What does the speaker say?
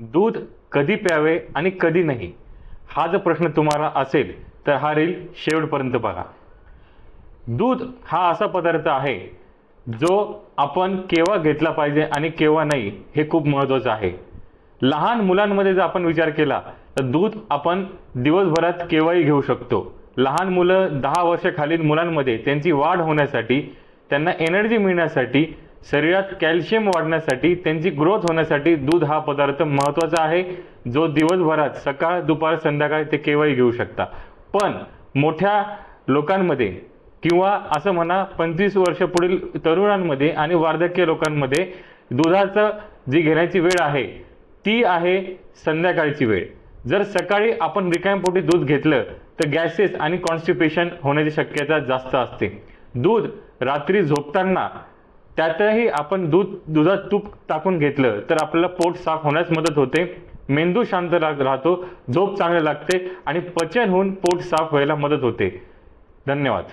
दूध कधी प्यावे आणि कधी नाही, हा जर प्रश्न तुम्हाला असेल तर हा रील शेवटपर्यंत बघा. दूध हा असा पदार्थ आहे जो आपण केव्हा घेतला पाहिजे आणि केव्हा नाही हे खूप महत्त्वाचं आहे. लहान मुलांमध्ये जर आपण विचार केला तर दूध आपण दिवसभरात केव्हाही घेऊ शकतो. लहान मुलं 10 वर्षाखालील मुलांमध्ये त्यांची वाढ होण्यासाठी, त्यांना एनर्जी मिळण्यासाठी, शरीरात कॅल्शियम वाढण्यासाठी, त्यांची ग्रोथ होण्यासाठी दूध हा पदार्थ महत्त्वाचा आहे, जो दिवसभरात सकाळ दुपार संध्याकाळ ते केव्हाही घेऊ शकता. पण मोठ्या लोकांमध्ये किंवा असं म्हणा 25 वर्ष पुढील तरुणांमध्ये आणि वार्धक्य लोकांमध्ये दुधाचं जी घेण्याची वेळ आहे ती आहे संध्याकाळची वेळ. जर सकाळी आपण रिकाम्या दूध घेतलं तर गॅसेस आणि कॉन्स्टिपेशन होण्याची शक्यता जास्त असते. दूध रात्री झोपताना त्यातही आपण दुधात तूप टाकून घेतलं तर आपल्याला पोट साफ होण्यास मदत होते, मेंदू शांत राहतो, झोप चांगली लागते आणि पचन होऊन पोट साफ व्हायला मदत होते. धन्यवाद.